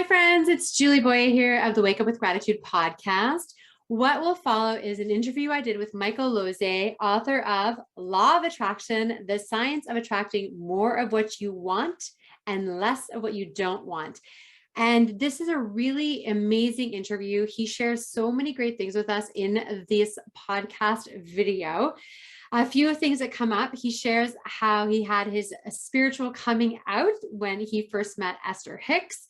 friends, it's Julie Boyer here of the Wake Up with Gratitude podcast. What will follow is an interview I did with Michael Losier, author of Law of Attraction, The Science of Attracting More of What You Want and Less of What You Don't Want. And this is a really amazing interview. He shares so many great things with us in this podcast video. A few things that come up. He shares how he had his spiritual coming out when he first met Esther Hicks.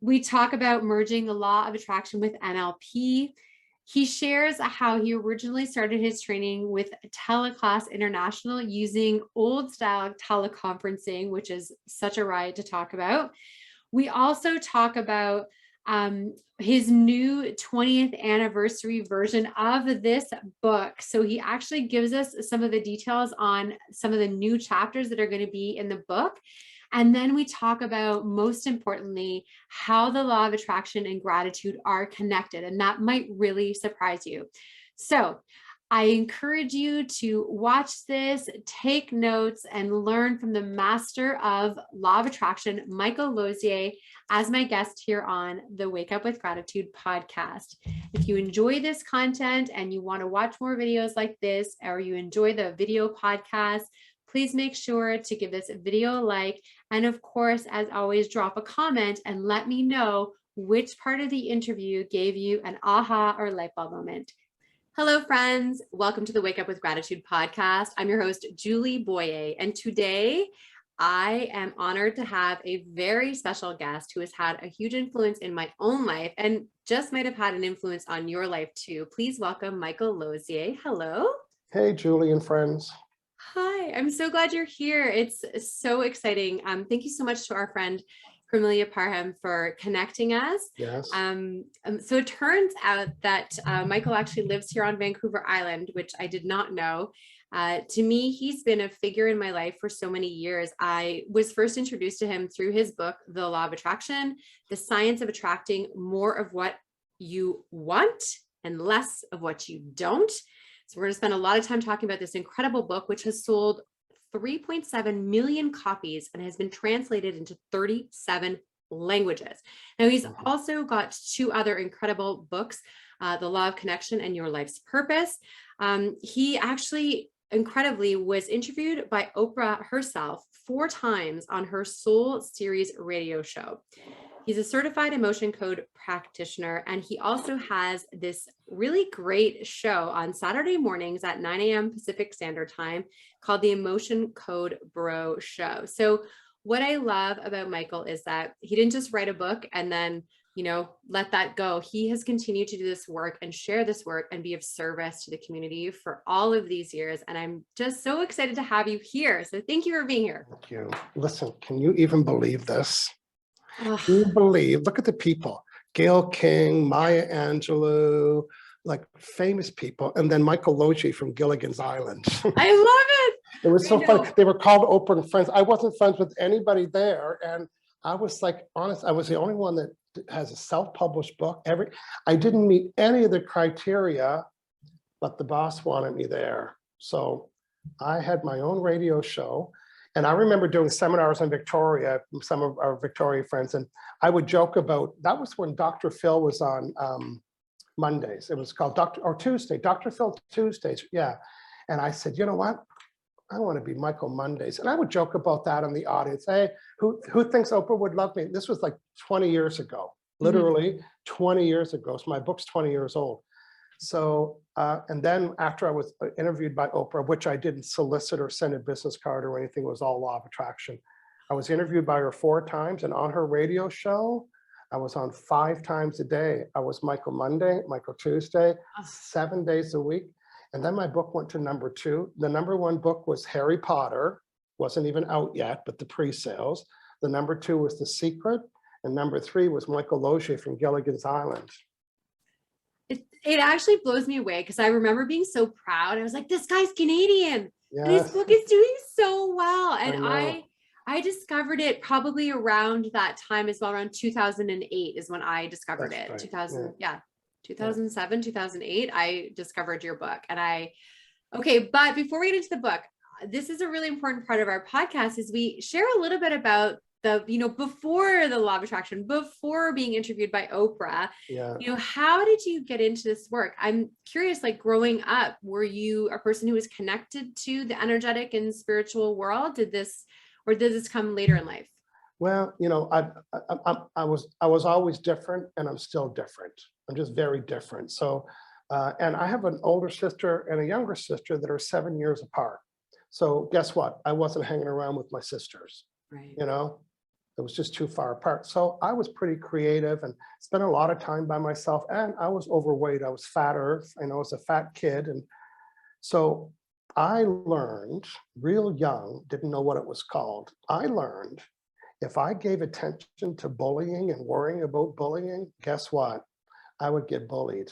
We talk about merging the law of attraction with NLP. He shares how he originally started his training with Teleclass International using old style teleconferencing, which is such a ride to talk about. We also talk about his new 20th anniversary version of this book. So he actually gives us some of the details on some of the new chapters that are going to be in the book. And then we talk about, most importantly, how the law of attraction and gratitude are connected. And that might really surprise you. So I encourage you to watch this, take notes, and learn from the master of law of attraction, Michael Losier, as my guest here on the Wake Up with Gratitude podcast. If you enjoy this content and you want to watch more videos like this, or you enjoy the video podcast, please make sure to give this video a like. And of course, as always, drop a comment and let me know which part of the interview gave you an aha or light bulb moment. Hello, friends. Welcome to the Wake Up with Gratitude podcast. I'm your host, Julie Boyer. And today I am honored to have a very special guest who has had a huge influence in my own life and just might have had an influence on your life too. Please welcome Michael Losier. Hello. Hey, Julie and friends. Hi, I'm so glad you're here. It's so exciting. Thank you so much to our friend Cornelia Parham for connecting us. Yes. So it turns out that Michael actually lives here on Vancouver Island, which I did not know. To me, he's been a figure in my life for so many years. I was first introduced to him through his book, The Law of Attraction, The Science of Attracting More of What You Want and Less of What You Don't. So we're going to spend a lot of time talking about this incredible book, which has sold 3.7 million copies and has been translated into 37 languages. Now, he's also got two other incredible books, The Law of Connection and Your Life's Purpose. He actually, incredibly, was interviewed by Oprah herself 4 times on her Soul Series radio show. He's a certified emotion code practitioner, and he also has this really great show on Saturday mornings at 9 a.m. Pacific Standard Time called the Emotion Code Bro Show. So what I love about Michael is that he didn't just write a book and then, let that go. He has continued to do this work and share this work and be of service to the community for all of these years. And I'm just so excited to have you here. So thank you for being here. Thank you. Listen, can you even believe this? Can you believe, look at the people, Gail King, Maya Angelou, like famous people, and then Michael Losier from Gilligan's Island. I love it. It was so funny. They were called Oprah Friends. I wasn't friends with anybody there. And I was like, honest, I was the only one that has a self-published book. I didn't meet any of the criteria, but the boss wanted me there. So I had my own radio show. And I remember doing seminars in Victoria, some of our Victoria friends, and I would joke about, that was when Dr. Phil was on Mondays. It was called Tuesday, Dr. Phil Tuesdays, yeah. And I said, you know what? I want to be Michael Mondays. And I would joke about that in the audience. Hey, who thinks Oprah would love me? This was like 20 years ago, literally 20 years ago. So my book's 20 years old. So, and then after I was interviewed by Oprah, which I didn't solicit or send a business card or anything, it was all law of attraction. I was interviewed by her 4 times, and on her radio show, I was on 5 times a day. I was Michael Monday, Michael Tuesday, 7 days a week. And then my book went to number 2. The number 1 book was Harry Potter, wasn't even out yet, but the pre-sales. The number 2 was The Secret, and number 3 was Michael Losier from Gilligan's Island. It actually blows me away because I remember being so proud. I was like, this guy's Canadian. Yes. And his book is doing so well. And I discovered it probably around that time as well, around 2008 is when I discovered it. Right. 2007, 2008, I discovered your book. And but before we get into the book, this is a really important part of our podcast is we share a little bit about before the law of attraction, before being interviewed by Oprah, Yeah. How did you get into this work? I'm curious, like growing up, were you a person who was connected to the energetic and spiritual world? Did this come later in life? Well, I was always different, and I'm still different. I'm just very different. So, and I have an older sister and a younger sister that are 7 years apart. So guess what? I wasn't hanging around with my sisters. Right. It was just too far apart. So I was pretty creative and spent a lot of time by myself. And I was overweight. I was fatter. I was a fat kid. And so I learned real young, didn't know what it was called. I learned if I gave attention to bullying and worrying about bullying, guess what? I would get bullied.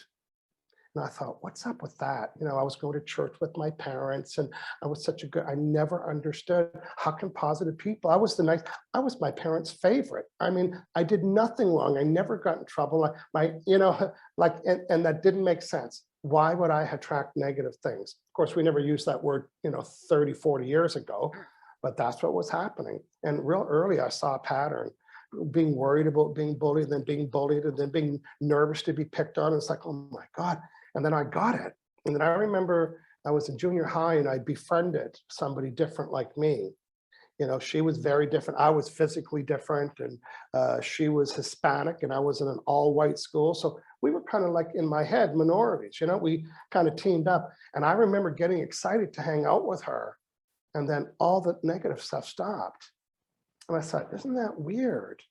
And I thought, what's up with that? I was going to church with my parents, and I was I never understood how can positive people, I was my parents' favorite. I mean, I did nothing wrong. I never got in trouble. And that didn't make sense. Why would I attract negative things? Of course, we never used that word, 30, 40 years ago, but that's what was happening. And real early, I saw a pattern. Being worried about being bullied, then being bullied, and then being nervous to be picked on. It's like, oh my God. And then I got it. And then I remember I was in junior high and I befriended somebody different like me. She was very different. I was physically different, and she was Hispanic, and I was in an all-white school. So we were kind of like, in my head, minorities. We kind of teamed up. And I remember getting excited to hang out with her. And then all the negative stuff stopped. And I thought, isn't that weird?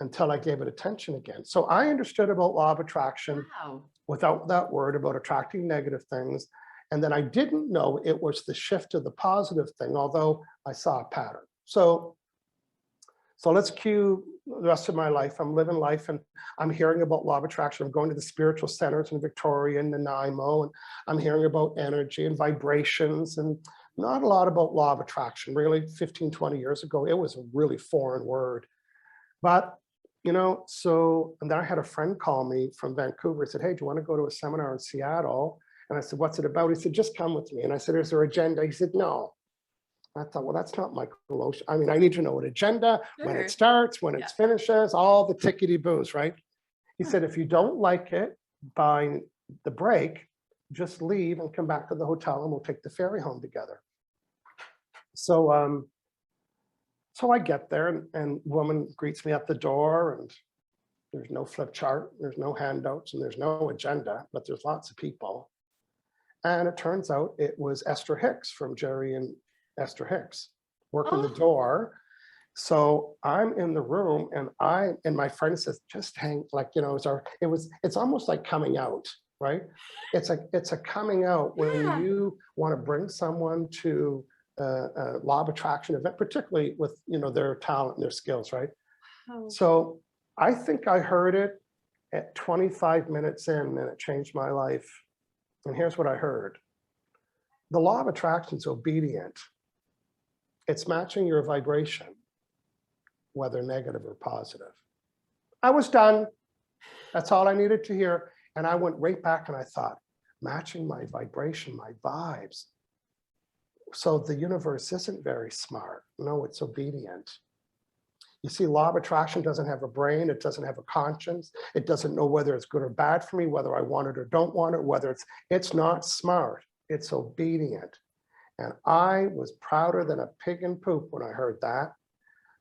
Until I gave it attention again. So I understood about law of attraction. Wow. Without that word about attracting negative things. And then I didn't know it was the shift to the positive thing, although I saw a pattern. So let's cue the rest of my life. I'm living life and I'm hearing about law of attraction. I'm going to the spiritual centers in Victoria and Nanaimo, and I'm hearing about energy and vibrations, and not a lot about law of attraction. Really, 15, 20 years ago, it was a really foreign word. But and then I had a friend call me from Vancouver. He said, hey, do you want to go to a seminar in Seattle? And I said, what's it about? He said, just come with me. And I said, is there an agenda? He said, no. I thought, well, that's not Michael Losier. I mean, I need to know an agenda, when it starts, when it finishes, all the tickety-boos, right? He said, if you don't like it by the break, just leave and come back to the hotel and we'll take the ferry home together. So I get there, and woman greets me at the door, and there's no flip chart, there's no handouts, and there's no agenda, but there's lots of people. And it turns out it was Esther Hicks from Jerry and Esther Hicks working the door. So I'm in the room, and my friend says, just hang, it's almost like coming out, right? It's a coming out when you want to bring someone to law of attraction event, particularly with their talent and their skills, right? So I think I heard it at 25 minutes in, and it changed my life. And here's what I heard. The law of attraction is obedient. It's matching your vibration, whether negative or positive. I was done. That's all I needed to hear. And I went right back and I thought, matching my vibration, my vibes. So the universe isn't very smart. No, it's obedient. You see, law of attraction doesn't have a brain. It doesn't have a conscience. It doesn't know whether it's good or bad for me, whether I want it or don't want it, whether it's not smart. It's obedient. And I was prouder than a pig in poop when I heard that.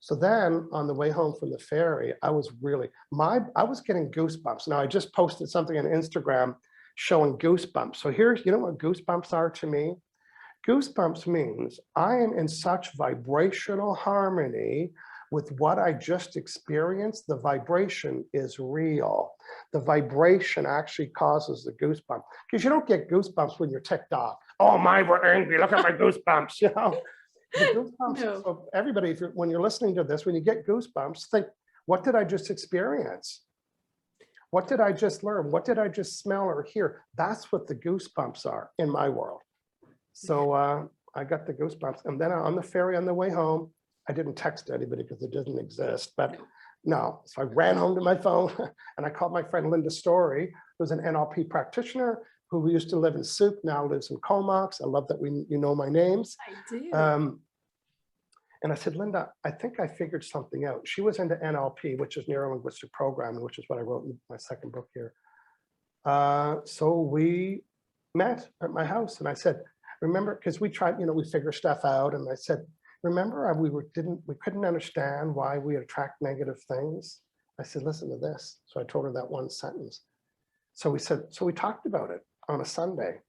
So then on the way home from the ferry, I was getting goosebumps. Now I just posted something on Instagram showing goosebumps. So here's, what goosebumps are to me? Goosebumps means I am in such vibrational harmony with what I just experienced. The vibration is real. The vibration actually causes the goosebump, because you don't get goosebumps when you're ticked off. Oh my, we're angry. Look at my goosebumps. The goosebumps. No. So everybody, when you're listening to this, when you get goosebumps, think, what did I just experience? What did I just learn? What did I just smell or hear? That's what the goosebumps are in my world. So I got the goosebumps. And then on the ferry on the way home, I didn't text anybody because it didn't exist, but no. So I ran home to my phone and I called my friend Linda Story, who's an NLP practitioner who used to live in Souk, now lives in Comox. I love that you know my names. I do. And I said, Linda, I think I figured something out. She was into NLP, which is neuro-linguistic programming, which is what I wrote in my second book here. So we met at my house, and I said, remember, because we tried, we figure stuff out. And I said, remember, we couldn't understand why we attract negative things. I said, listen to this. So I told her that one sentence. So we talked about it on a Sunday.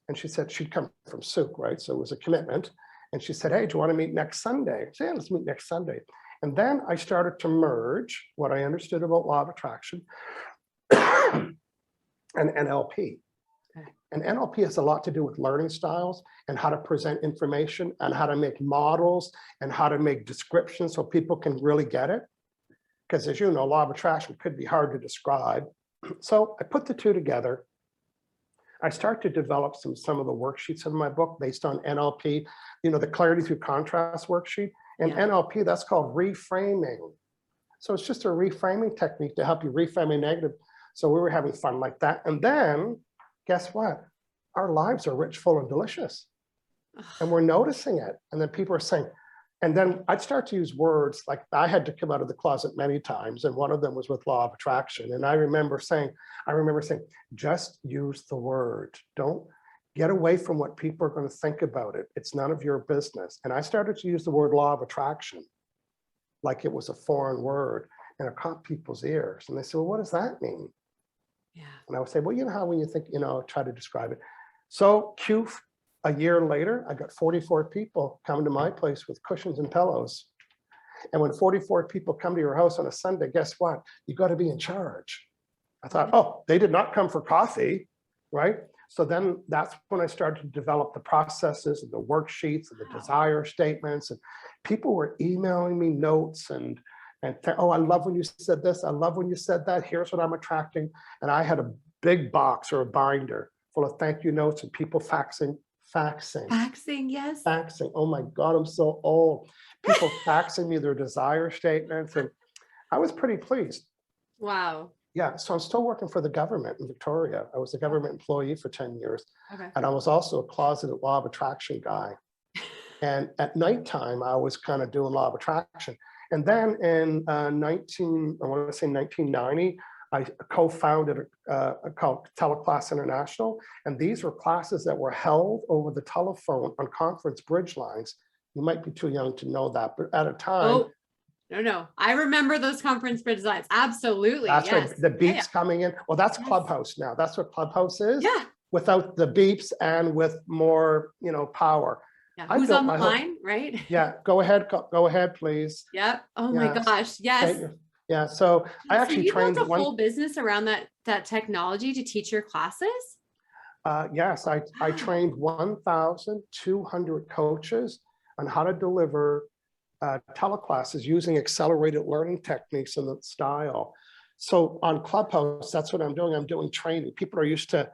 And she said she'd come from Souk, right? So it was a commitment. And she said, hey, do you want to meet next Sunday? I said, yeah, let's meet next Sunday. And then I started to merge what I understood about law of attraction and NLP. And NLP has a lot to do with learning styles and how to present information and how to make models and how to make descriptions so people can really get it. Because as you know, law of attraction could be hard to describe. So I put the two together. I start to develop some of the worksheets in my book based on NLP, the clarity through contrast worksheet. And NLP, that's called reframing. So it's just a reframing technique to help you reframe a negative. So we were having fun like that. And then guess what? Our lives are rich, full, and delicious. And we're noticing it. And then people are saying, and then I'd start to use words like I had to come out of the closet many times. And one of them was with law of attraction. And I remember saying, just use the word. Don't get away from what people are going to think about it. It's none of your business. And I started to use the word law of attraction like it was a foreign word, and it caught people's ears. And they said, well, what does that mean? Yeah. And I would say, well, how when you think, try to describe it. So a year later, I got 44 people coming to my place with cushions and pillows. And when 44 people come to your house on a Sunday, guess what? You got to be in charge. I thought, oh, they did not come for coffee, right? So then that's when I started to develop the processes and the worksheets and the desire statements. And people were emailing me notes and oh, I love when you said this. I love when you said that. Here's what I'm attracting. And I had a big box or a binder full of thank you notes and people faxing. Yes. Faxing. Oh my God, I'm so old. People faxing me their desire statements. And I was pretty pleased. Wow. Yeah. So I'm still working for the government in Victoria. I was a government employee for 10 years. Okay. And I was also a closeted law of attraction guy. And at nighttime, I was kind of doing law of attraction. And then in 1990, I co-founded called Teleclass International. And these were classes that were held over the telephone on conference bridge lines. You might be too young to know that, but at a time. Oh, no. I remember those conference bridge lines. Absolutely. That's yes. right. The beeps coming in. Well, that's Clubhouse now. That's what Clubhouse is. Yeah. Without the beeps and with more, power. Yeah. Who's on the line, right? Yeah. Go ahead, please. Yep. Oh my gosh. Yes. Yeah. So I actually you trained built a whole business around that technology to teach your classes. Yes, I trained 1,200 coaches on how to deliver teleclasses using accelerated learning techniques and the style. So on Clubhouse, that's what I'm doing. I'm doing training. People are used to,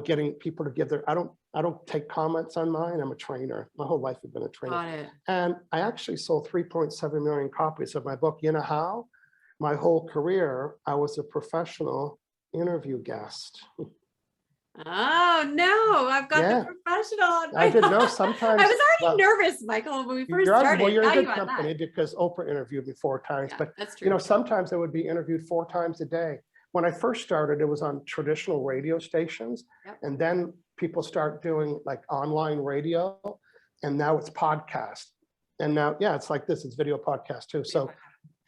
getting people to give their. I don't take comments on mine. I'm a trainer. My whole life I've been a trainer. Got it. And I actually sold 3.7 million copies of my book. You know how? My whole career, I was a professional interview guest. Oh no, I've got the professional. I didn't know sometimes. I was already nervous, Michael, when we first started. Well, you're in good company because Oprah interviewed me 4 times. But that's true. Sometimes I would be interviewed 4 times a day. When I first started, it was on traditional radio stations. Yep. And then people start doing like online radio. And now it's podcast. And now, it's like this, it's video podcast too. So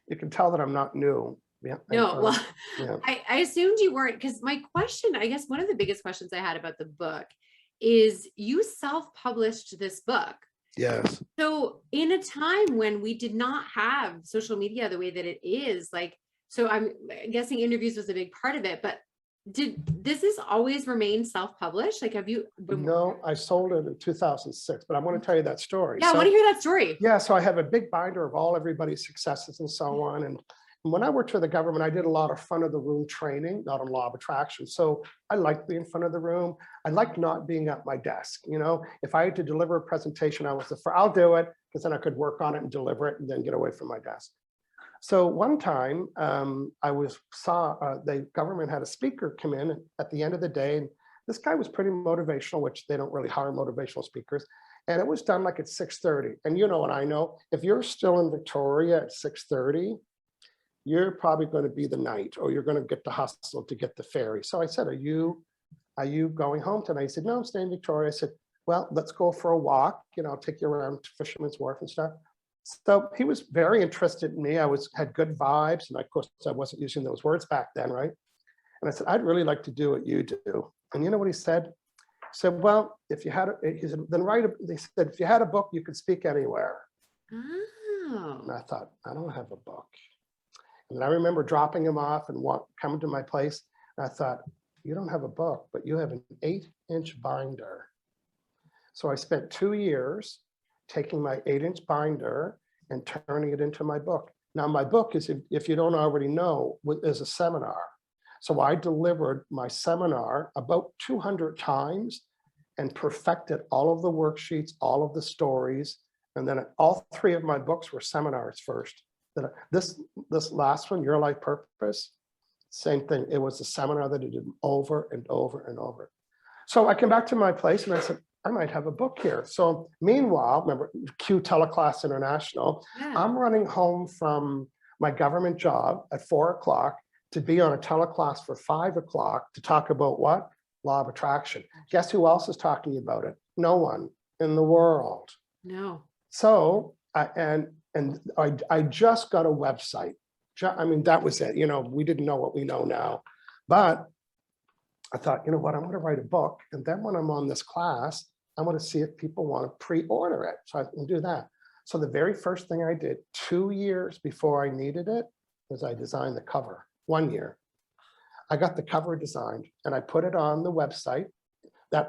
you can tell that I'm not new. Yeah. No, well, I assumed you weren't, because my question, I guess one of the biggest questions I had about the book is you self-published this book. Yes. So in a time when we did not have social media the way that it is, so I'm guessing interviews was a big part of it, but does this always remain self-published? Have you been? No, I sold it in 2006, but I want to tell you that story. Yeah, I want to hear that story. Yeah, so I have a big binder of everybody's successes and so on. And when I worked for the government, I did a lot of front of the room training, not on law of attraction. So I liked being in front of the room. I liked not being at my desk. If I had to deliver a presentation, I'll do it, because then I could work on it and deliver it and then get away from my desk. So one time the government had a speaker come in at the end of the day. And this guy was pretty motivational, which they don't really hire motivational speakers. And it was done like at 6:30. And you know what I know? If you're still in Victoria at 6:30, you're probably going to be the night, or you're going to get the hustle to get the ferry. So I said, are you going home tonight? He said, no, I'm staying in Victoria. I said, well, let's go for a walk. I'll take you around to Fisherman's Wharf and stuff. So he was very interested in me. Had good vibes. And of course, I wasn't using those words back then, right? And I said, I'd really like to do what you do. And you know what he said? He said, well, if you had, he said, then they said, if you had a book, you could speak anywhere. Oh. And I thought, I don't have a book. And I remember dropping him off and coming to my place. And I thought, you don't have a book, but you have an 8-inch binder. So I spent 2 years taking my 8-inch binder and turning it into my book. Now my book is, if you don't already know, is a seminar. So I delivered my seminar about 200 times and perfected all of the worksheets, all of the stories. And then all 3 of my books were seminars first. This last one, Your Life Purpose, same thing. It was a seminar that I did over and over and over. So I came back to my place and I said, I might have a book here. So meanwhile, remember, Q Teleclass International, Yeah. I'm running home from my government job at 4 o'clock to be on a teleclass for 5 o'clock to talk about what? Law of attraction. Guess who else is talking about it? No one in the world. No. So, I just got a website. I mean, that was it. We didn't know what we know now. But I thought, you know what, I'm going to write a book. And then when I'm on this class, I want to see if people want to pre-order it. So I can do that. So the very first thing I did 2 years before I needed it was I designed the cover. 1 year. I got the cover designed and I put it on the website. The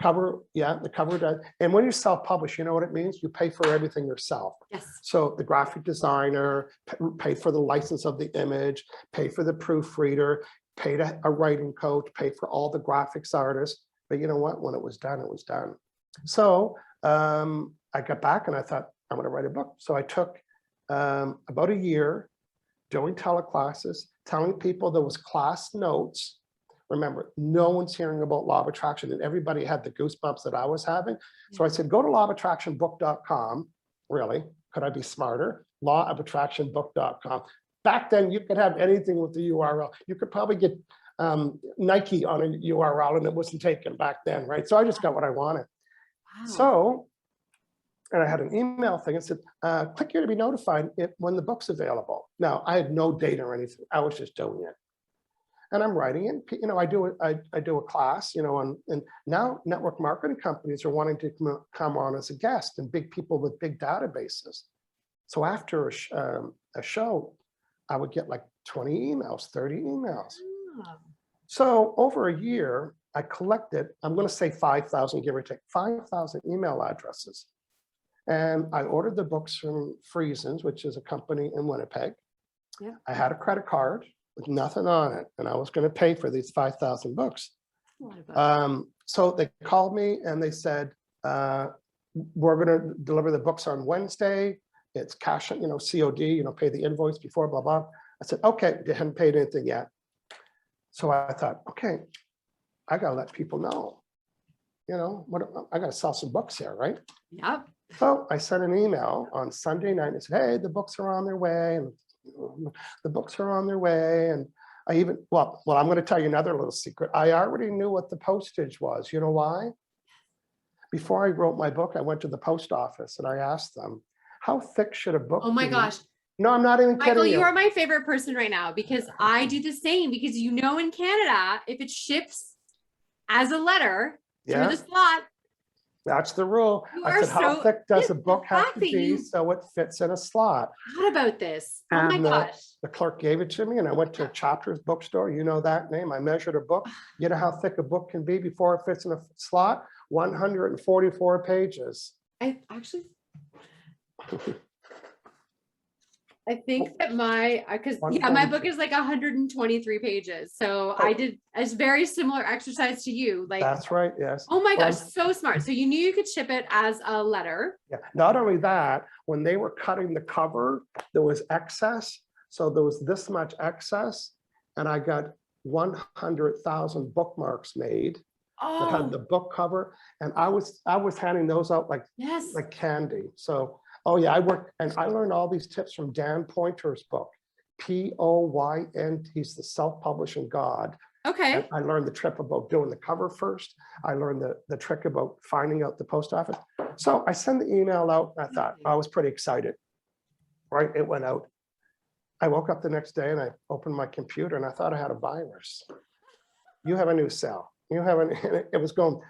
cover does. And when you self-publish, you know what it means? You pay for everything yourself. Yes. So the graphic designer, pay for the license of the image, pay for the proofreader, pay to a writing coach, pay for all the graphics artists. But you know what? When it was done, it was done. So I got back and I thought, I'm going to write a book. So I took about a year doing teleclasses, telling people there was class notes. Remember, no one's hearing about law of attraction, and everybody had the goosebumps that I was having. So I said, go to lawofattractionbook.com. Really? Could I be smarter? Lawofattractionbook.com. Back then, you could have anything with the URL. You could probably get Nike on a URL, and it wasn't taken back then, right? So I just got what I wanted. Wow. So, and I had an email thing that said, click here to be notified when the book's available. Now, I had no date or anything. I was just doing it. And I'm writing it. I do a class, and now network marketing companies are wanting to come on as a guest, and big people with big databases. So after a show, I would get like 20 emails, 30 emails. Oh. So over a year, I collected, I'm going to say 5,000, give or take, 5,000 email addresses. And I ordered the books from Friesens, which is a company in Winnipeg. Yeah. I had a credit card with nothing on it, and I was going to pay for these 5,000 books. So they called me and they said, we're going to deliver the books on Wednesday. It's cash, COD, pay the invoice before, blah, blah. I said, okay, they hadn't paid anything yet. So I thought, okay, I got to let people know, I got to sell some books here, right? Yep. So I sent an email on Sunday night and said, hey, the books are on their way. And the books are on their way. And I even, well, I'm going to tell you another little secret. I already knew what the postage was. You know why? Before I wrote my book, I went to the post office and I asked them, how thick should a book be? Oh my gosh. No, I'm not even kidding Michael, you. you are my favorite person right now because I do the same, because in Canada, if it ships as a letter through the slot, that's the rule. I said, how thick does a book have to be so it fits in a slot? What about this? Oh my gosh. The clerk gave it to me and I went to a Chapters bookstore. You know that name. I measured a book. You know how thick a book can be before it fits in a slot? 144 pages. I actually... I think that my book is like 123 pages. So I did a very similar exercise to you. Like, that's right. Yes. Oh my gosh, so smart. So you knew you could ship it as a letter. Yeah. Not only that, when they were cutting the cover, there was excess. So there was this much excess, and I got 100,000 bookmarks made that had Oh, the book cover, and I was handing those out yes. like candy. So, oh yeah, I worked and I learned all these tips from Dan Poynter's book, Poyn. He's the self-publishing god. And Okay. I learned the trick about doing the cover first. I learned the trick about finding out the post office. So I sent the email out and I thought, I was pretty excited, right? It went out. I woke up the next day and I opened my computer and I thought I had a virus. You have a new cell. You have it was going,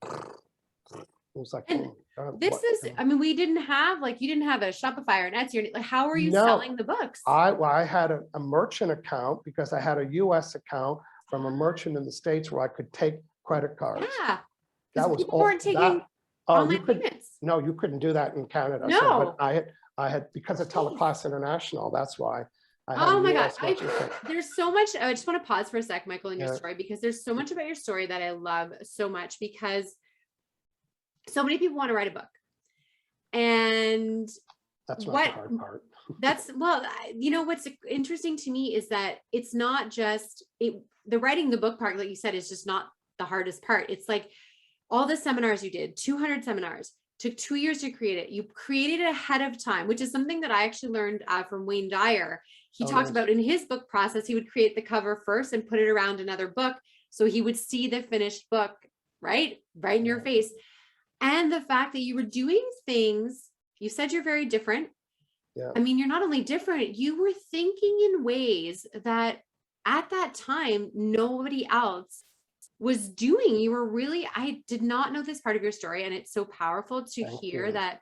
it was like, And oh my God, this what? is, I mean, we didn't have like, you didn't have a Shopify or an Etsy or like, how are you No, selling the books? I had a merchant account because I had a US account from a merchant in the States where I could take credit cards. Yeah. That Because was people all weren't taking that. Oh, you online could, payments. no, you couldn't do that in Canada. So, No. but I had, because of Jeez. Teleclass International, that's why I had Oh a my God. US merchant account. There's so much. I just want to pause for a sec, Michael, in your Yeah. story, because there's so much about your story that I love so much, because so many people want to write a book. And That's not what the hard part. that's, well, you know, what's interesting to me is that it's not just the writing the book part, like you said, is just not the hardest part. It's like all the seminars you did, 200 seminars, took 2 years to create it. You created it ahead of time, which is something that I actually learned from Wayne Dyer. He Oh, talks nice. about in his book process, he would create the cover first and put it around another book. So he would see the finished book, right in your Yeah. face. And the fact that you were doing things, you said you're very different. Yeah. I mean, you're not only different, you were thinking in ways that at that time, nobody else was doing. You were really, I did not know this part of your story. And it's so powerful to Thank hear you. that,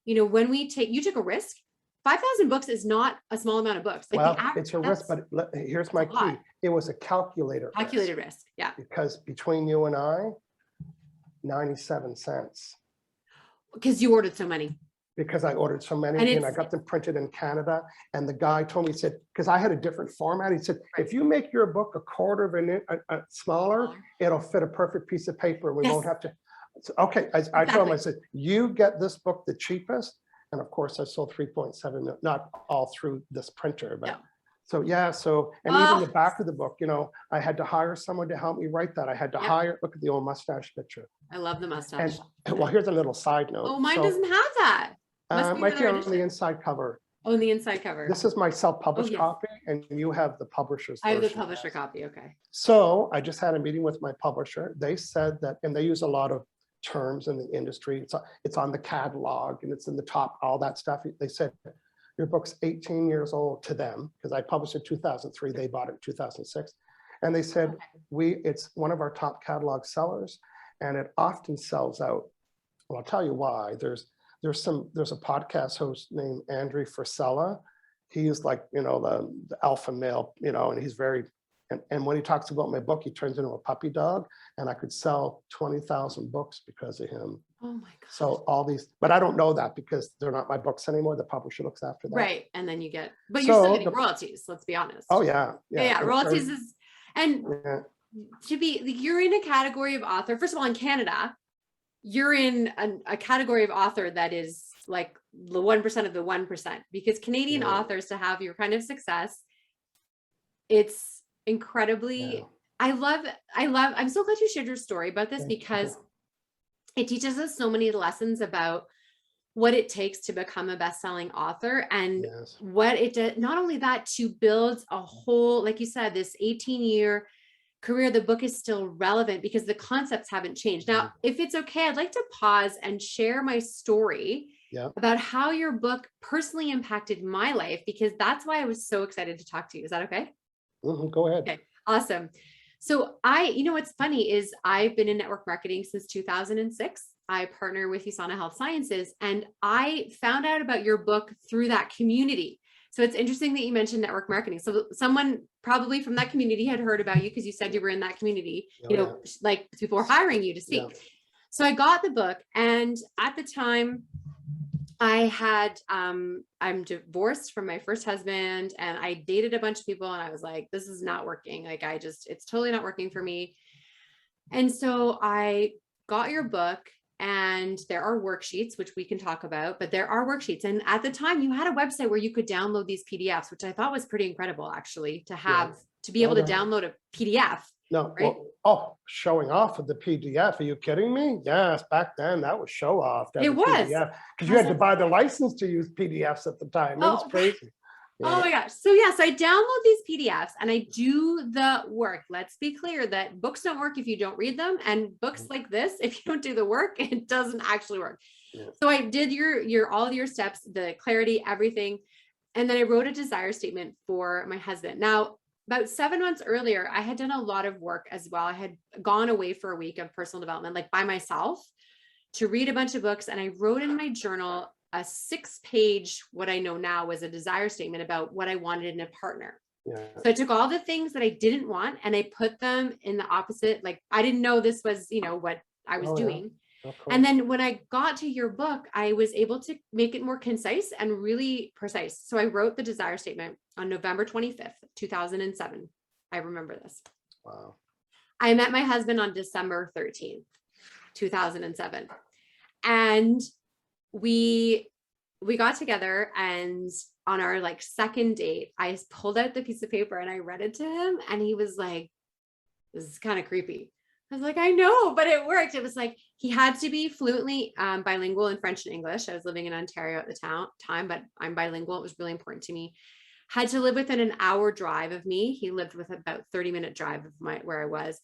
you know, when you took a risk. 5,000 books is not a small amount of books. Like Well, the average, it's a risk, but here's my a lot. key. It was a calculated Calculated risk. Yeah. because between you and I, 97 cents. Because you ordered so many. Because I ordered so many And and I got them printed in Canada. And the guy told me, he said, because I had a different format. He said, if you make your book a quarter of an inch smaller, it'll fit a perfect piece of paper. We won't have to. So, okay, I told him, I said, you get this book the cheapest. And of course, I sold 3.7 million, not all through this printer, but. Yeah. So yeah, so, and even the back of the book, you know, I had to hire someone to help me write that. I had to hire, look at the old mustache picture. I love the mustache. And well, here's a little side note. Oh, mine doesn't have that. Right here on the inside cover. Oh, the inside cover. This is my self-published yes. copy, and you have the publisher's I have the version. publisher copy. Okay. So I just had a meeting with my publisher. They said that, and they use a lot of terms in the industry. It's on the catalog and it's in the top, all that stuff. They said, your book's 18 years old to them, because I published in 2003, they bought it in 2006. And they said, it's one of our top catalog sellers, and it often sells out. Well, I'll tell you why. There's a podcast host named Andrew Frisella. He's like, you know, the alpha male, you know, and he's very, and when he talks about my book, he turns into a puppy dog, and I could sell 20,000 books because of him. Oh my God. So all these, but I don't know that because they're not my books anymore. The publisher looks after that. Right. And then you get, but you're still getting royalties, let's be honest. Oh yeah. Yeah. Royalties is, and to be, you're in a category of author. First of all, in Canada, you're in a category of author that is like the 1% of the 1%, because Canadian authors, to have your kind of success, it's incredibly, I'm so glad you shared your story about this, because it teaches us so many lessons about what it takes to become a best-selling author, and what it does, not only that, to build a whole, like you said, this 18-year career. The book is still relevant because the concepts haven't changed. Now, if it's okay, I'd like to pause and share my story about how your book personally impacted my life, because that's why I was so excited to talk to you. Is that okay? Go ahead. Okay, awesome. So you know, what's funny is I've been in network marketing since 2006. I partner with USANA Health Sciences, and I found out about your book through that community. So it's interesting that you mentioned network marketing. So someone probably from that community had heard about you because you said you were in that community, you know, like people were hiring you to speak. So I got the book, and at the time I had, I'm divorced from my first husband, and I dated a bunch of people, and I was like, this is not working. Like, it's totally not working for me. And so I got your book, and there are worksheets, which we can talk about, but there are worksheets. And at the time you had a website where you could download these PDFs, which I thought was pretty incredible, actually, to have, to be able to download a PDF No, right? showing off of the PDF. Are you kidding me? Yes, back then that was show off to It have a was. PDF because I you was had to like, buy the license to use PDFs at the time. It was oh, crazy. oh Yeah. my gosh. So yeah, so I download these PDFs and I do the work. Let's be clear that books don't work if you don't read them. And books like this, if you don't do the work, it doesn't actually work. Yeah. So I did your all your steps, the clarity, everything. And then I wrote a desire statement for my husband. Now, about 7 months earlier, I had done a lot of work as well. I had gone away for a week of personal development, like by myself, to read a bunch of books. And I wrote in my journal a 6-page, what I know now was a desire statement about what I wanted in a partner. Yeah. So I took all the things that I didn't want and I put them in the opposite. Like I didn't know this was, what I was doing. And then when I got to your book, I was able to make it more concise and really precise. So I wrote the desire statement on November 25th, 2007. I remember this. Wow. I met my husband on December 13th, 2007. And we got together, and on our like second date, I pulled out the piece of paper and I read it to him. And he was like, this is kind of creepy. I was like, I know, but it worked. It was like, he had to be fluently bilingual in French and English. I was living in Ontario at the time, but I'm bilingual. It was really important to me. Had to live within an hour drive of me. He lived with about 30-minute drive of where I was.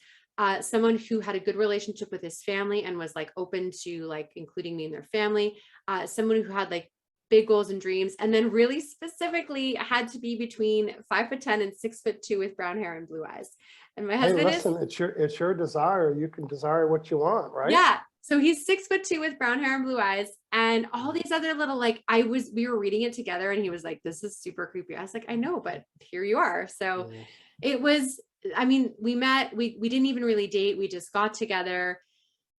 Someone who had a good relationship with his family and was like open to like including me in their family. Someone who had like big goals and dreams. And then really specifically had to be between 5'10" and 6'2" with brown hair and blue eyes. And my husband it's your desire. You can desire what you want, right? Yeah. So he's 6'2" with brown hair and blue eyes, and all these other little, like, we were reading it together and he was like, this is super creepy. I was like, I know, but here you are. So it was, I mean, we met, we didn't even really date. We just got together,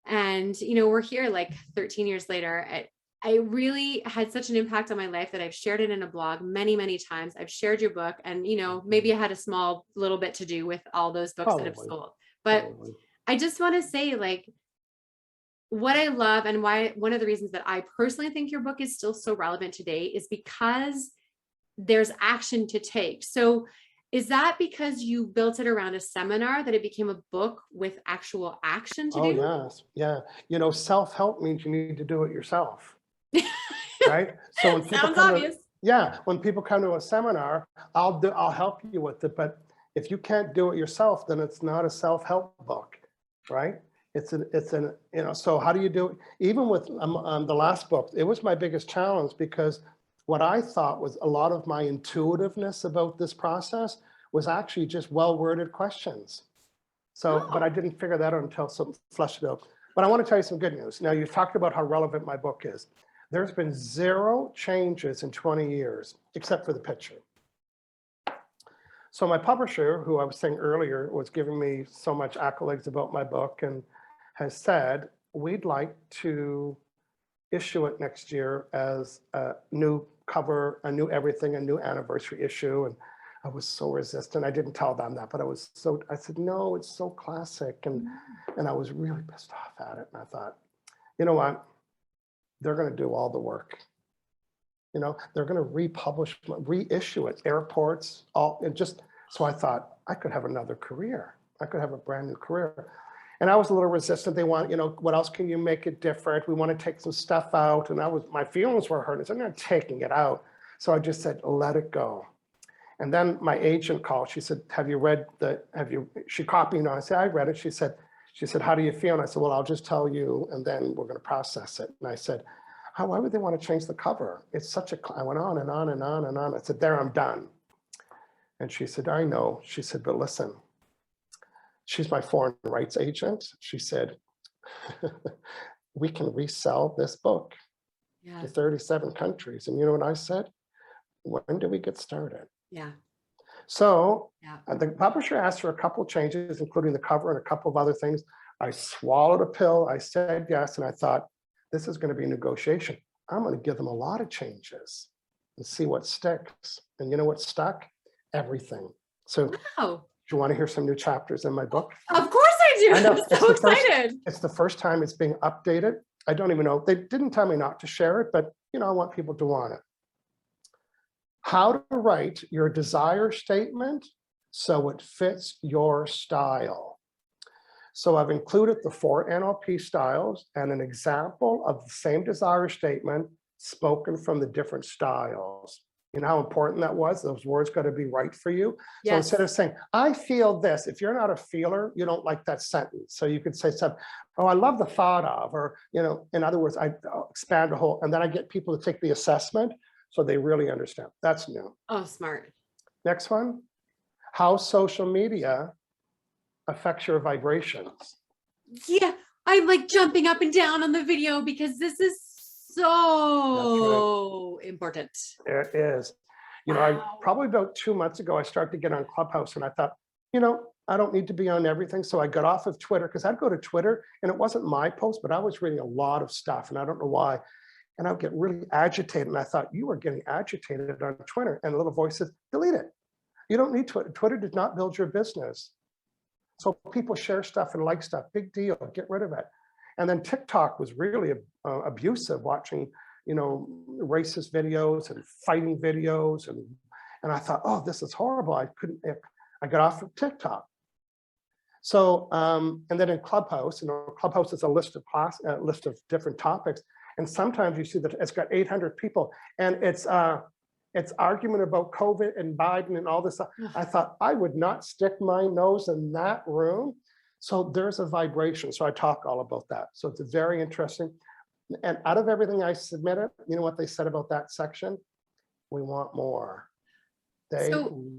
and, we're here like 13 years later. I really had such an impact on my life that I've shared it in a blog many, many times. I've shared your book, and, maybe I had a small little bit to do with all those books that have sold, but I just want to say, like, what I love and why one of the reasons that I personally think your book is still so relevant today is because there's action to take. So is that because you built it around a seminar that it became a book with actual action to do? Oh, yes. Yeah. Self-help means you need to do it yourself. Right? So when people Sounds obvious. when people come to a seminar, I'll help you with it. But if you can't do it yourself, then it's not a self-help book, right? So how do you do it? Even with the last book, it was my biggest challenge, because what I thought was a lot of my intuitiveness about this process was actually just well-worded questions. So, but I didn't figure that out until some fleshed it out. But I want to tell you some good news. Now, you've talked about how relevant my book is. There's been 0 changes in 20 years, except for the picture. So my publisher, who I was saying earlier, was giving me so much accolades about my book and has said, we'd like to issue it next year as a new cover, a new everything, a new anniversary issue. And I was so resistant. I didn't tell them that, but I said, no, it's so classic. And I was really pissed off at it. And I thought, you know what? They're going to do all the work. They're going to republish, reissue it, airports, so I thought I could have another career. I could have a brand new career. And I was a little resistant. They want, what else can you make it different? We want to take some stuff out. And my feelings were hurt. I said, I'm not taking it out. So I just said, let it go. And then my agent called. She said, she copied me. I said, I read it. She said, how do you feel? And I said, well, I'll just tell you, and then we're going to process it. And I said, why would they want to change the cover? It's I went on and on and on and on. I said, there, I'm done. And she said, I know. She said, but listen, she's my foreign rights agent. She said, we can resell this book to 37 countries. And you know what I said? When do we get started? Yeah. So the publisher asked for a couple of changes, including the cover and a couple of other things. I swallowed a pill. I said yes. And I thought, this is going to be a negotiation. I'm going to give them a lot of changes and see what sticks. And you know what stuck? Everything. So do you want to hear some new chapters in my book? Of course I do. I'm so excited. It's the first time it's being updated. I don't even know. They didn't tell me not to share it, but I want people to want it. How to write your desire statement so it fits your style. So I've included the 4 NLP styles and an example of the same desire statement spoken from the different styles. You know how important that was? Those words got to be right for you. So Yes. instead of saying, I feel this, if you're not a feeler, you don't like that sentence. So you could say something, oh, I love the thought of, or, you know, in other words, I expand a whole, and then I get people to take the assessment so they really understand. That's new. Oh, smart. Next one, how social media affects your vibrations. Yeah, I'm like jumping up and down on the video because this is so important. It is. You know, I probably about 2 months ago, I started to get on Clubhouse and I thought, you know, I don't need to be on everything. So I got off of Twitter because I'd go to Twitter and it wasn't my post, but I was reading a lot of stuff and I don't know why. And I'd get really agitated. And I thought, you are getting agitated on Twitter. And the little voice says, delete it. You don't need Twitter. Twitter did not build your business. So people share stuff and like stuff, big deal, get rid of it. And then TikTok was really abusive, watching, you know, racist videos and fighting videos. And I thought, oh, this is horrible. I got off of TikTok. So, and then in Clubhouse, you know, Clubhouse is a list of different topics. And sometimes you see that it's got 800 people and it's argument about COVID and Biden and all this stuff. I thought I would not stick my nose in that room. So there's a vibration. So I talk all about that. So it's very interesting. And out of everything I submitted, you know what they said about that section? We want more. They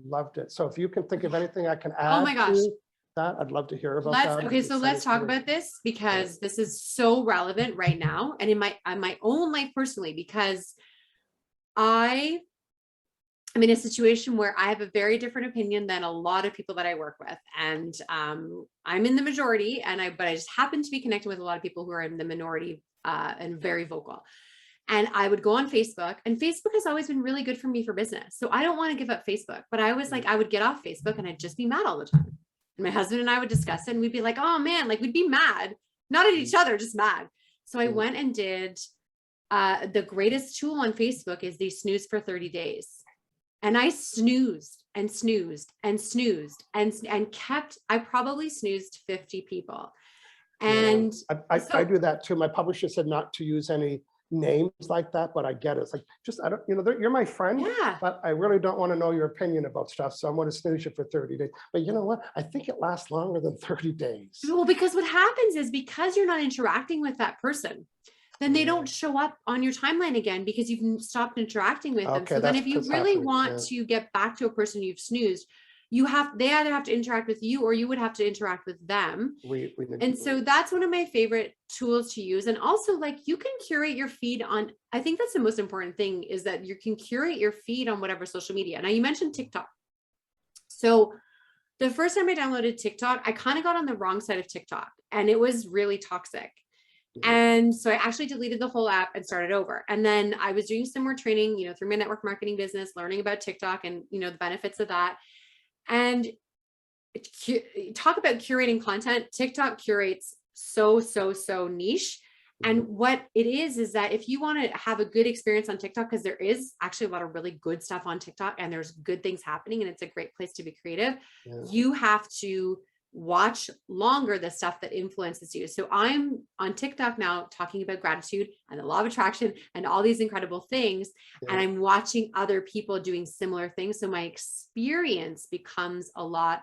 loved it. So if you can think of anything I can add to that, I'd love to hear about that. Okay, so let's talk about this because this is so relevant right now and in my own life personally, because I'm in a situation where I have a very different opinion than a lot of people that I work with. And I'm in the majority but I just happen to be connected with a lot of people who are in the minority and very vocal. And I would go on Facebook, and Facebook has always been really good for me for business. So I don't want to give up Facebook, but I was like, I would get off Facebook and I'd just be mad all the time. And my husband and I would discuss it and we'd be like, oh man, like we'd be mad, not at each other, just mad. So I went and did the greatest tool on Facebook is the snooze for 30 days. And I snoozed and snoozed and snoozed and kept, I probably snoozed 50 people. And I do that too. My publisher said not to use any names like that, but I get it. It's like, just, I don't, you know, you're my friend, but I really don't want to know your opinion about stuff. So I'm going to snooze you for 30 days. But you know what? I think it lasts longer than 30 days. Well, because what happens is because you're not interacting with that person, then they don't show up on your timeline again because you've stopped interacting with them. So then if you really want to get back to a person you've snoozed, they either have to interact with you or you would have to interact with them. And so that's one of my favorite tools to use. And also, like, you can curate your feed on, I think that's the most important thing, is that you can curate your feed on whatever social media. Now you mentioned TikTok. So the first time I downloaded TikTok, I kind of got on the wrong side of TikTok and it was really toxic. And so I actually deleted the whole app and started over. And then I was doing some more training, you know, through my network marketing business, learning about TikTok and, you know, the benefits of that. And talk about curating content. TikTok curates so niche. And what it is that if you want to have a good experience on TikTok, because there is actually a lot of really good stuff on TikTok and there's good things happening and it's a great place to be creative, you have to watch longer the stuff that influences you. So I'm on TikTok now talking about gratitude and the law of attraction and all these incredible things. And I'm watching other people doing similar things. So my experience becomes a lot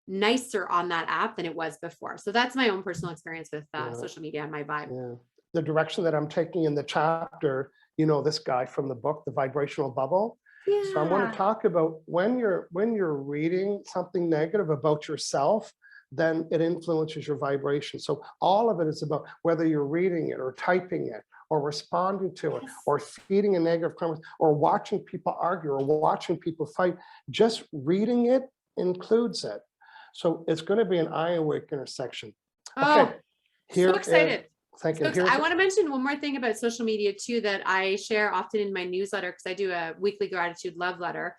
nicer on that app than it was before. So that's my own personal experience with social media and my vibe. The direction that I'm taking in the chapter, you know, this guy from the book, The Vibrational Bubble. So I want to talk about when you're reading something negative about yourself, then it influences your vibration. So all of it is about whether you're reading it or typing it or responding to it or feeding a negative comment or watching people argue or watching people fight. Just reading it includes it. So it's going to be an eye awakener section. Okay. So excited. Thank you. I want to mention one more thing about social media too, that I share often in my newsletter, because I do a weekly gratitude love letter.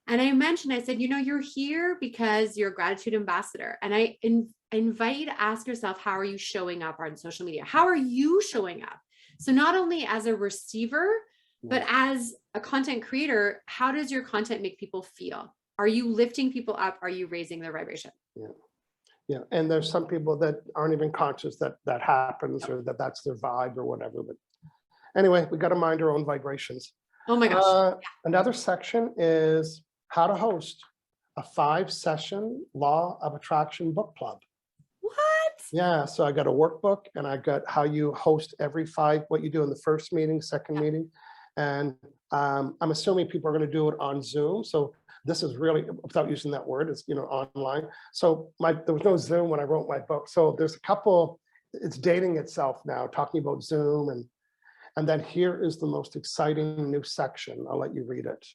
And I said, you know, you're here because you're a gratitude ambassador. And I invite you to ask yourself, how are you showing up on social media? How are you showing up? So not only as a receiver, but as a content creator, how does your content make people feel? Are you lifting people up? Are you raising their vibration? Yeah, and there's some people that aren't even conscious that that happens or that that's their vibe or whatever. But anyway, we got to mind our own vibrations. Oh my gosh. Another section is how to host a 5-session Law of Attraction book club. What? Yeah, so I got a workbook and I got how you host every 5, what you do in the first meeting, second meeting. And I'm assuming people are going to do it on Zoom. So this is really, without using that word, it's, online. So there was no Zoom when I wrote my book. So there's a couple, it's dating itself now, talking about Zoom. And then here is the most exciting new section. I'll let you read it.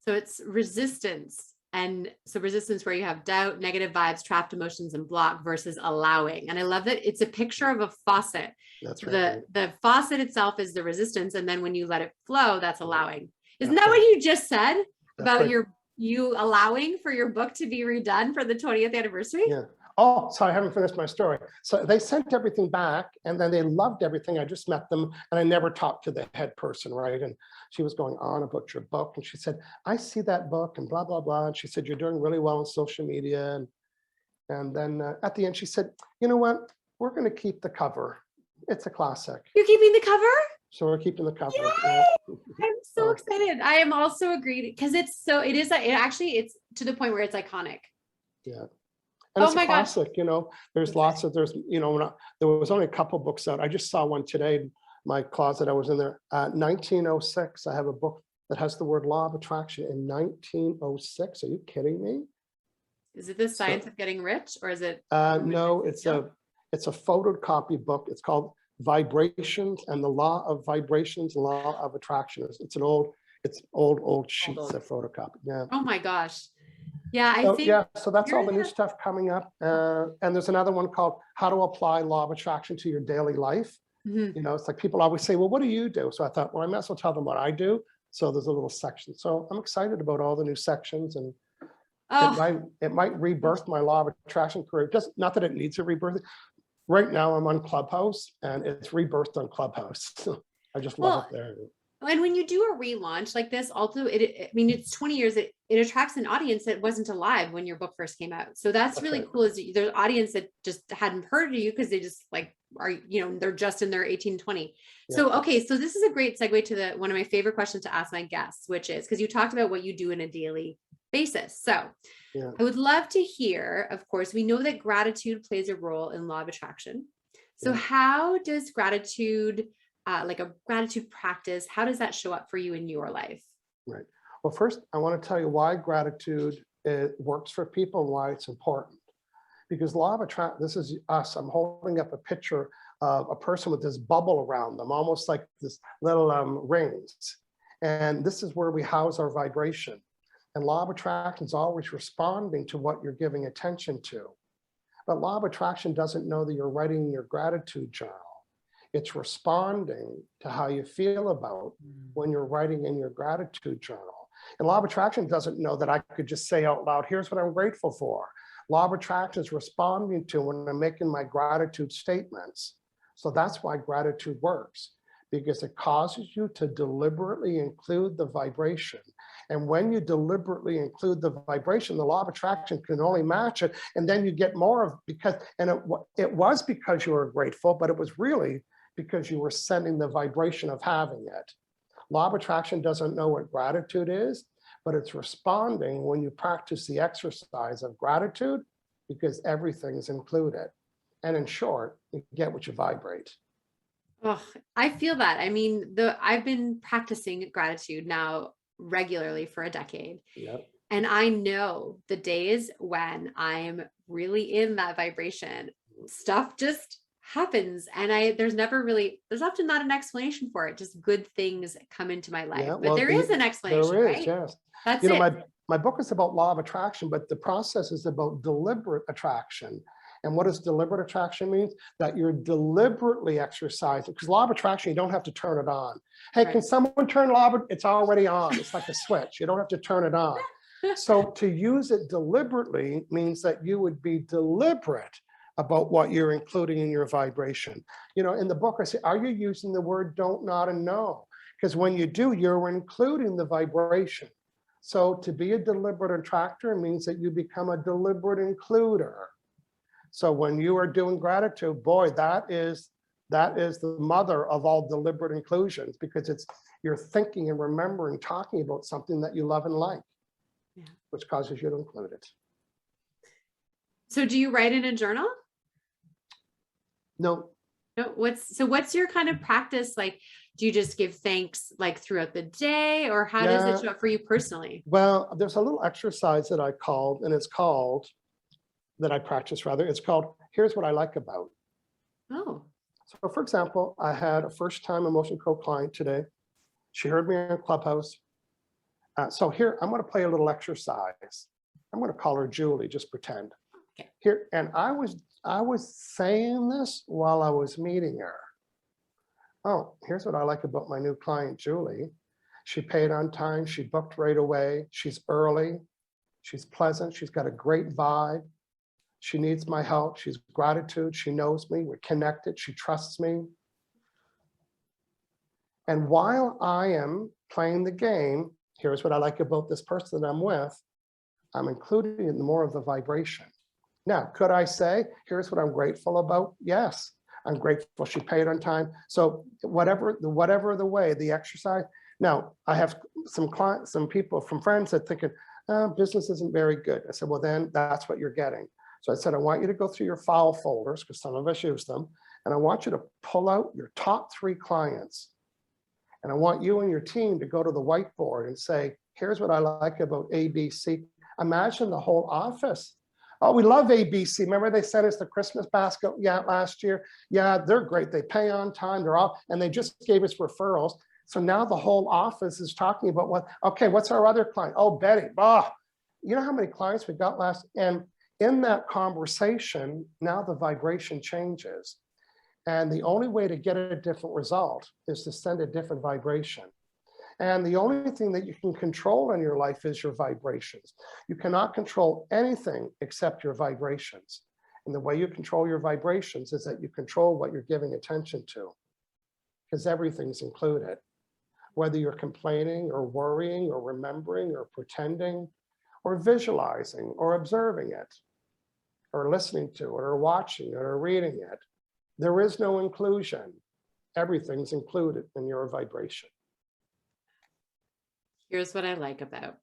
So it's resistance. And so resistance where you have doubt, negative vibes, trapped emotions, and block versus allowing. And I love that it's a picture of a faucet. That's So right. the faucet itself is the resistance. And then when you let it flow, that's allowing. Isn't That's that what right. you just said about right. you allowing for your book to be redone for the 20th anniversary? Yeah. Oh, sorry, I haven't finished my story. So they sent everything back and then they loved everything. I just met them and I never talked to the head person, right? And she was going on about your book and she said, I see that book and blah, blah, blah. And she said, you're doing really well on social media. And then at the end, she said, you know what? We're going to keep the cover. It's a classic. You're keeping the cover? So we're keeping the cover. Yay! I'm so excited. I am also agreed because it's to the point where it's iconic. Yeah. And Oh it's a my gosh. classic, there's lots of, there was only a couple books out. I just saw one today, in my closet, I was in there, 1906. I have a book that has the word Law of Attraction in 1906. Are you kidding me? Is it the Science of Getting Rich or is it? No, it's a photocopy book. It's called Vibrations and the Law of Vibrations, Law of Attraction. It's old sheets of photocopy. Yeah. Oh my gosh. Yeah, so that's all the new stuff coming up. And there's another one called How to Apply Law of Attraction to Your Daily Life. Mm-hmm. It's like people always say, well, what do you do? So I thought, well, I might as well tell them what I do. So there's a little section. So I'm excited about all the new sections and it might rebirth my Law of Attraction career. Just not that it needs a rebirth. Right now I'm on Clubhouse and it's rebirthed on Clubhouse. I just love it there. And when you do a relaunch like this, also, it's 20 years, it attracts an audience that wasn't alive when your book first came out. So that's really right. cool. Is there's an audience that just hadn't heard of you because they just they're just in their 18, 20. Yeah. So, okay. So this is a great segue to one of my favorite questions to ask my guests, which is, because you talked about what you do on a daily basis. So yeah. I would love to hear, of course, we know that gratitude plays a role in Law of Attraction. So how does gratitude, like a gratitude practice, how does that show up for you in your life? Right. Well, first, I want to tell you why gratitude works for people and why it's important. Because Law of Attraction, this is us. I'm holding up a picture of a person with this bubble around them, almost like this little rings. And this is where we house our vibration. And Law of Attraction is always responding to what you're giving attention to. But Law of Attraction doesn't know that you're writing your gratitude journal. It's responding to how you feel about when you're writing in your gratitude journal. And Law of Attraction doesn't know that I could just say out loud, here's what I'm grateful for. Law of Attraction is responding to when I'm making my gratitude statements. So that's why gratitude works, because it causes you to deliberately include the vibration. And when you deliberately include the vibration, the Law of Attraction can only match it. And then you get more of, it was because you were grateful, but it was really because you were sending the vibration of having it. Law of Attraction doesn't know what gratitude is, but it's responding when you practice the exercise of gratitude, because everything is included. And in short, you get what you vibrate. Oh, I feel that. I mean, I've been practicing gratitude now regularly for a decade. Yep. And I know the days when I'm really in that vibration, stuff just happens. And there's often not an explanation for it. Just good things come into my life. Yeah, but there is an explanation. There is, right? Yes. That's it. My book is about Law of Attraction, but the process is about deliberate attraction. And what does deliberate attraction mean? That you're deliberately exercising, because Law of Attraction, you don't have to turn it on. Hey, right. Can someone turn Law of? It's already on. It's like a switch. You don't have to turn it on. So to use it deliberately means that you would be deliberate about what you're including in your vibration. In the book, I say, are you using the word don't, not, and no? Because when you do, you're including the vibration. So to be a deliberate attractor means that you become a deliberate includer. So when you are doing gratitude, boy, that is the mother of all deliberate inclusions, because you're thinking and remembering, talking about something that you love and like, Yeah. which causes you to include it. So do you write in a journal? No. No. What's your kind of practice? Like, do you just give thanks like throughout the day, or how does it show up for you personally? Well, there's a little exercise that I practice rather. It's called, here's what I like about. Oh, So for example, I had a first-time emotion code client today. She heard me on Clubhouse. So here, I'm going to play a little exercise. I'm going to call her Julie, just pretend. okay. Here, and I was saying this while I was meeting her. Oh, here's what I like about my new client, Julie. She paid on time. She booked right away. She's early. She's pleasant. She's got a great vibe. She needs my help. She's gratitude. She knows me. We're connected. She trusts me. And while I am playing the game, here's what I like about this person that I'm with. I'm including in more of the vibration. Now, could I say, here's what I'm grateful about? Yes, I'm grateful she paid on time. So whatever the way, the exercise. Now, I have some clients, some people from friends that thinking, business isn't very good. I said, well, then that's what you're getting. So I said, I want you to go through your file folders, because some of us use them, and I want you to pull out your top 3 clients. And I want you and your team to go to the whiteboard and say, here's what I like about ABC. Imagine the whole office. Oh, we love ABC. Remember they sent us the Christmas basket last year? Yeah, they're great. They pay on time. They're all, and they just gave us referrals. So now the whole office is talking about what's our other client? Oh, Betty. Oh, you know how many clients we got last? And in that conversation, now the vibration changes. And the only way to get a different result is to send a different vibration. And the only thing that you can control in your life is your vibrations. You cannot control anything except your vibrations. And the way you control your vibrations is that you control what you're giving attention to, because everything's included. Whether you're complaining or worrying or remembering or pretending or visualizing or observing it or listening to it or watching it or reading it, there is no inclusion. Everything's included in your vibration. Here's what I like about.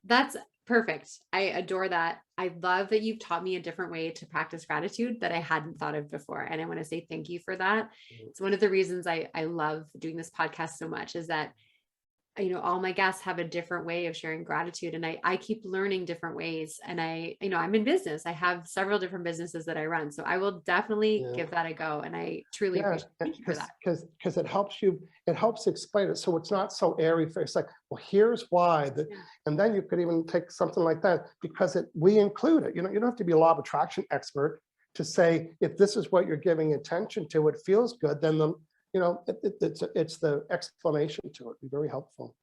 That's perfect. I adore that. I love that you've taught me a different way to practice gratitude that I hadn't thought of before. And I want to say thank you for that. It's one of the reasons I love doing this podcast so much, is that, you know, all my guests have a different way of sharing gratitude, and I keep learning different ways. And I'm in business. I have several different businesses that I run. So I will definitely give that a go. And I truly appreciate you for that. Because it helps explain it. So it's not so airy. It's like, well, here's why that, and then you could even take something like that, because we include it. You know, you don't have to be a law of attraction expert to say, if this is what you're giving attention to, it feels good, then it's the explanation to it. Be very helpful.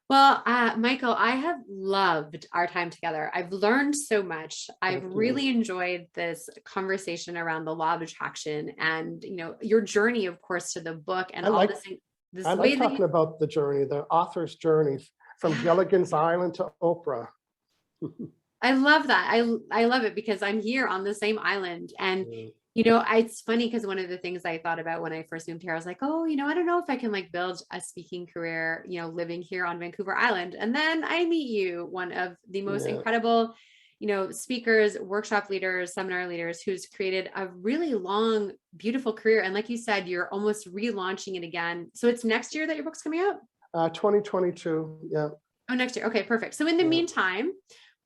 Well, Michael, I have loved our time together. I've learned so much. I've really enjoyed this conversation around the law of attraction, and, you know, your journey, of course, to the book and all this. I like talking about the journey, the author's journey from Gilligan's Island to Oprah. I love that. I love it, because I'm here on the same island. And, you know, it's funny because one of the things I thought about when I first moved here, I was like, oh, you know, I don't know if I can like build a speaking career, you know, living here on Vancouver Island. And then I meet you, one of the most incredible, you know, speakers, workshop leaders, seminar leaders, who's created a really long, beautiful career. And like you said, you're almost relaunching it again. So it's next year that your book's coming out? 2022. Yeah. Oh, next year. Okay, perfect. So in the meantime,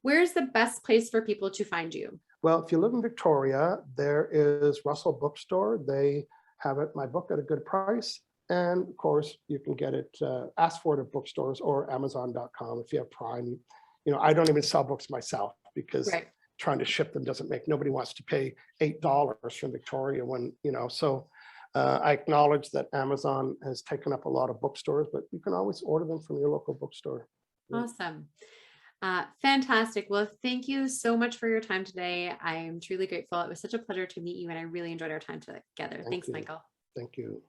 where's the best place for people to find you? Well, if you live in Victoria, there is Russell Bookstore. They have my book at a good price. And of course, you can get it, ask for it at bookstores or Amazon.com if you have Prime. You know, I don't even sell books myself, because trying to ship them nobody wants to pay $8 from Victoria when, you know, so I acknowledge that Amazon has taken up a lot of bookstores, but you can always order them from your local bookstore. Awesome. Fantastic. Well, thank you so much for your time today. I am truly grateful. It was such a pleasure to meet you, and I really enjoyed our time together. Thanks, Michael. Thank you.